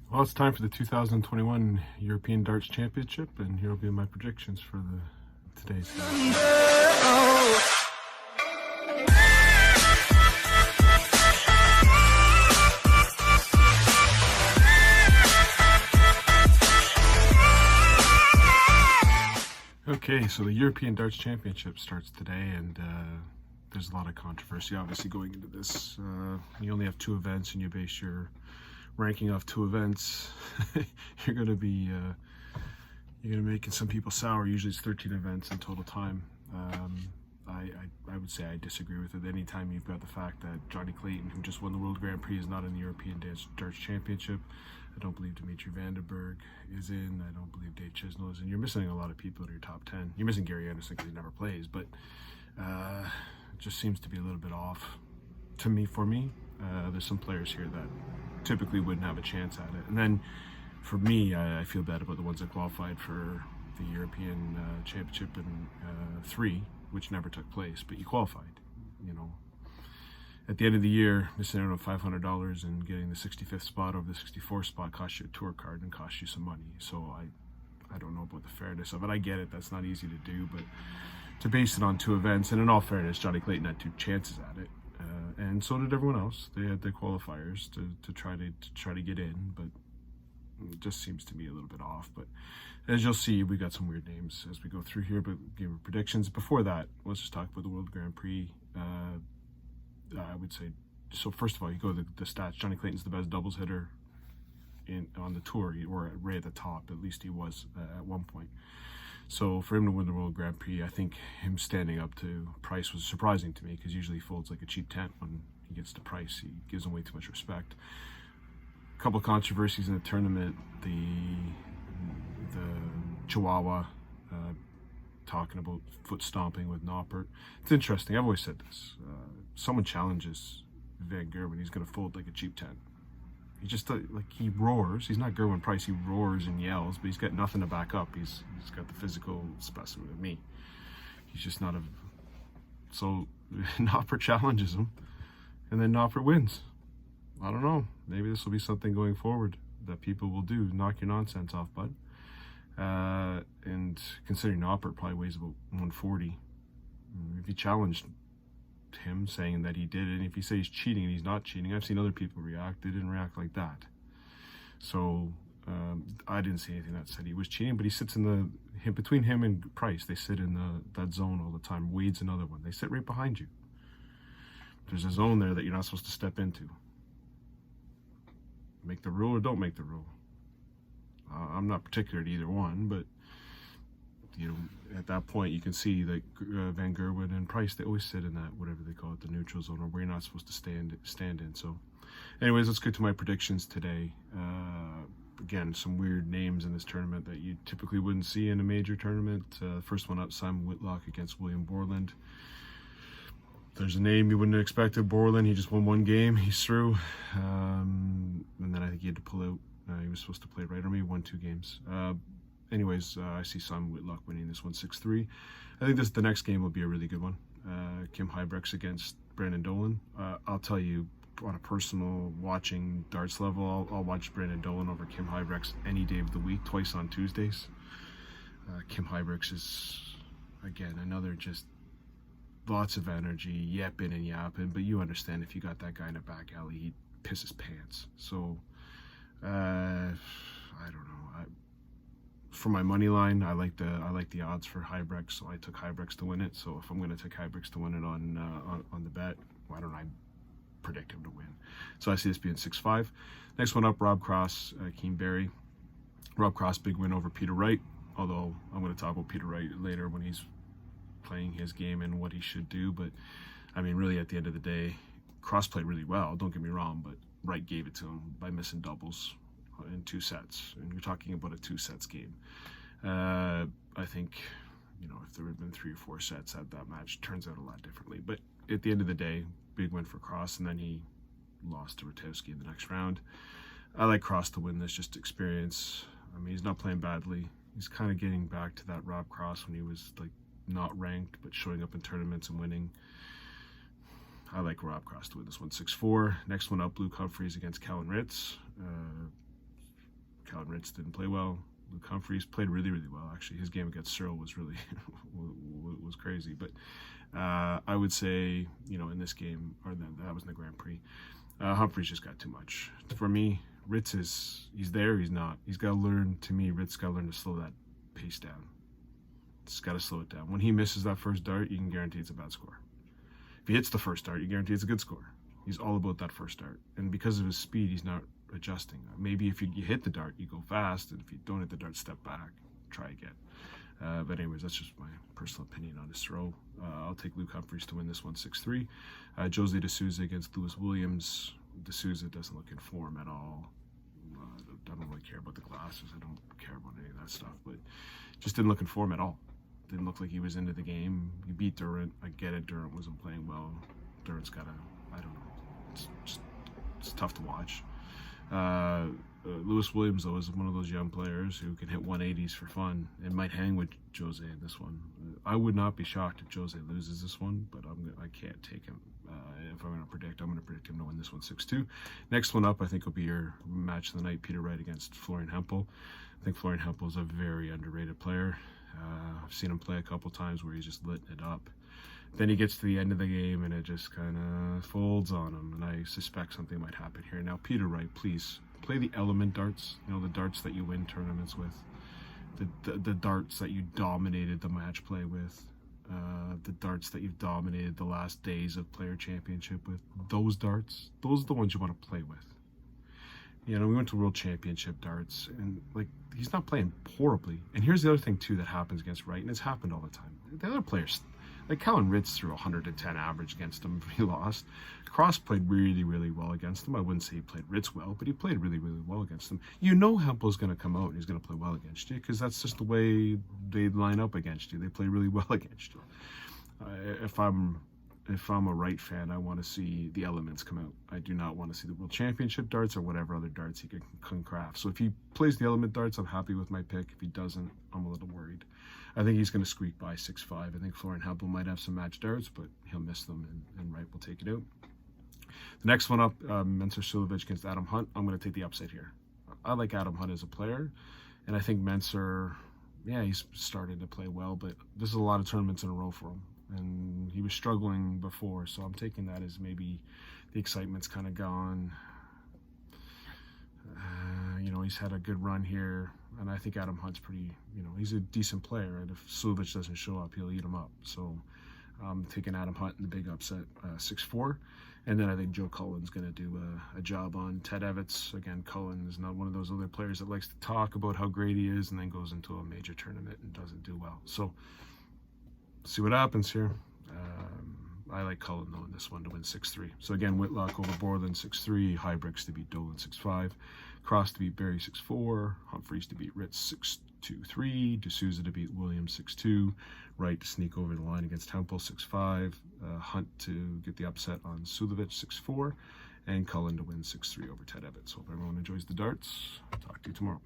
Well, it's time for the 2021 European Darts Championship, and here will be my predictions for today's session. Okay, so the European Darts Championship starts today, and there's a lot of controversy obviously going into this. You only have two events, and you base your ranking off two events. You're going to be making some people sour. Usually it's 13 events in total time. I would say I disagree with it. Anytime you've got the fact that Johnny Clayton, who just won the World Grand Prix, is not in the European Darts Championship. I don't believe Dimitri Vandenberg is in. I don't believe Dave Chisnell is in. You're missing a lot of people in your top 10. You're missing Gary Anderson because he never plays, but it just seems to be a little bit off to me. For me, there's some players here that typically wouldn't have a chance at it. And then for me, I feel bad about the ones that qualified for the European Championship in 3, which never took place, but you qualified. You know, at the end of the year, missing out on $500 and getting the 65th spot over the 64th spot cost you a tour card and cost you some money. So I don't know about the fairness of it. I get it, that's not easy to do, but to base it on 2 events, and in all fairness, Johnny Clayton had 2 chances at it, and so did everyone else. They had their qualifiers to try to get in, but it just seems to me a little bit off. But as you'll see, we got some weird names as we go through here, but give predictions. Before that, let's just talk about the World Grand Prix. I would say, so first of all, you go to the stats. Johnny Clayton's the best doubles hitter on the tour, or right at the top. At least he was at one point. So for him to win the World Grand Prix, I think him standing up to Price was surprising to me, because usually he folds like a cheap tent when he gets to Price. He gives him way too much respect. A couple of controversies in the tournament. The Chihuahua talking about foot stomping with Noppert. It's interesting. I've always said this. Someone challenges Van Gerwen, he's going to fold like a cheap tent. He just like he roars. He's not Gerwin Price. He roars and yells, but he's got nothing to back up. He's got the physical specimen of me. He's just not a. So Noppert challenges him, and then Noppert wins. I don't know. Maybe this will be something going forward that people will do. Knock your nonsense off, bud. And considering Noppert probably weighs about 140, if you challenged him saying that he did it, and if you say he's cheating and he's not cheating, I've seen other people react. They didn't react like that. So I didn't see anything that said he was cheating, but he sits in between him and Price. They sit in that zone all the time. Wade's another one. They sit right behind you. There's a zone there that you're not supposed to step into. Make the rule or don't make the rule. I'm not particular to either one, but you know, at that point you can see that Van Gerwen and Price, they always sit in that, whatever they call it, the neutral zone, or where you're not supposed to stand in. So anyways, let's get to my predictions today. Again, some weird names in this tournament that you typically wouldn't see in a major tournament. First one up, Simon Whitlock against William Borland. There's a name you wouldn't have expected. Borland, he just won 1 game, he's through. And then I think he had to pull out. He was supposed to play right arm. He won 2 games. Anyways, I see Simon Whitlock winning this one 6-3. I think the next game will be a really good one. Kim Huybrechts against Brandon Dolan. I'll tell you, on a personal watching darts level, I'll watch Brandon Dolan over Kim Huybrechts any day of the week, twice on Tuesdays. Kim Huybrechts is, again, another just lots of energy, yapping and yapping, but you understand if you got that guy in a back alley, he'd piss his pants. So I don't know. For my money line, I like the odds for Huybrechts, so I took Huybrechts to win it. So if I'm going to take Huybrechts to win it on the bet, why don't I predict him to win? So I see this being 6-5. Next one up, Rob Cross, Keane Barry. Rob Cross, big win over Peter Wright. Although I'm going to talk about Peter Wright later when he's playing his game and what he should do. But I mean, really, at the end of the day, Cross played really well. Don't get me wrong, but Wright gave it to him by missing doubles in 2 sets, and you're talking about a 2 sets game. I think, you know, if there had been 3 or 4 sets, that match turns out a lot differently. But at the end of the day, big win for Cross, and then he lost to Rutowski in the next round. I like Cross to win this, just experience. I mean, he's not playing badly. He's kind of getting back to that Rob Cross when he was like not ranked but showing up in tournaments and winning. I like Rob Cross to win this one 6-4. Next one up, Luke Humphreys against Callan Ritz. Colin Ritz didn't play well. Luke Humphries played really, really well. Actually, his game against Searle was really was crazy. But I would say, you know, in this game, or that was in the Grand Prix, Humphries just got too much. For me, Ritz he's there, he's not. He's got to learn, to me, Ritz got to learn to slow that pace down. He's got to slow it down. When he misses that first dart, you can guarantee it's a bad score. If he hits the first dart, you guarantee it's a good score. He's all about that first dart. And because of his speed, he's not adjusting. Maybe if you hit the dart, you go fast. And if you don't hit the dart, step back, try again. But anyways, that's just my personal opinion on his throw. I'll take Luke Humphries to win this one 6-3. Jose De Souza against Lewis Williams. De Souza doesn't look in form at all. I don't really care about the glasses. I don't care about any of that stuff. But just didn't look in form at all. Didn't look like he was into the game. He beat Durant. I get it. Durant wasn't playing well. Durant's got I don't know. It's tough to watch. Lewis Williams, though, is one of those young players who can hit 180s for fun and might hang with Jose in this one. I would not be shocked if Jose loses this one, but I can't take him. If I'm going to predict, I'm going to predict him to win this one 6-2. Next one up, I think, will be your match of the night, Peter Wright against Florian Hempel. I think Florian Hempel is a very underrated player. I've seen him play a couple times where he's just lit it up. Then he gets to the end of the game and it just kind of folds on him, and I suspect something might happen here. Now, Peter Wright, please play the element darts, you know, the darts that you win tournaments with, the darts that you dominated the match play with, the darts that you've dominated the last days of player championship with. Those darts, those are the ones you want to play with. You know, we went to World Championship darts, and like, he's not playing horribly. And here's the other thing too that happens against Wright, and it's happened all the time. The other players, like Colin Ritz, threw 110 average against him. He lost. Cross played really, really well against him. I wouldn't say he played Ritz well, but he played really, really well against him. You know Hempel's going to come out and he's going to play well against you, because that's just the way they line up against you. They play really well against you. If I'm a Wright fan, I want to see the elements come out. I do not want to see the World Championship darts or whatever other darts he can craft. So if he plays the element darts, I'm happy with my pick. If he doesn't, I'm a little worried. I think he's going to squeak by 6-5. I think Florian Hempel might have some match darts, but he'll miss them, and Wright will take it out. The next one up, Mensur Suljovic against Adam Hunt. I'm going to take the upset here. I like Adam Hunt as a player, and I think Mensur, yeah, he's started to play well, but this is a lot of tournaments in a row for him. And he was struggling before, so I'm taking that as maybe the excitement's kind of gone. You know, he's had a good run here, and I think Adam Hunt's pretty, you know, he's a decent player, and if Suljovic doesn't show up, he'll eat him up. So I'm taking Adam Hunt in the big upset, 6-4. And then I think Joe Cullen's going to do a job on Ted Evans. Again, Cullen is not one of those other players that likes to talk about how great he is and then goes into a major tournament and doesn't do well. So see what happens here. I like Cullen, though, in this one to win 6-3. So again, Whitlock over Borland 6-3, Hybricks to beat Dolan 6-5, Cross to beat Barry 6-4, Humphries to beat Ritz 6-2-3, De Souza to beat Williams 6-2, Wright to sneak over the line against Hempel 6-5, Hunt to get the upset on Suljovic 6-4, and Cullen to win 6-3 over Ted Evans. Hope everyone enjoys the darts. Talk to you tomorrow.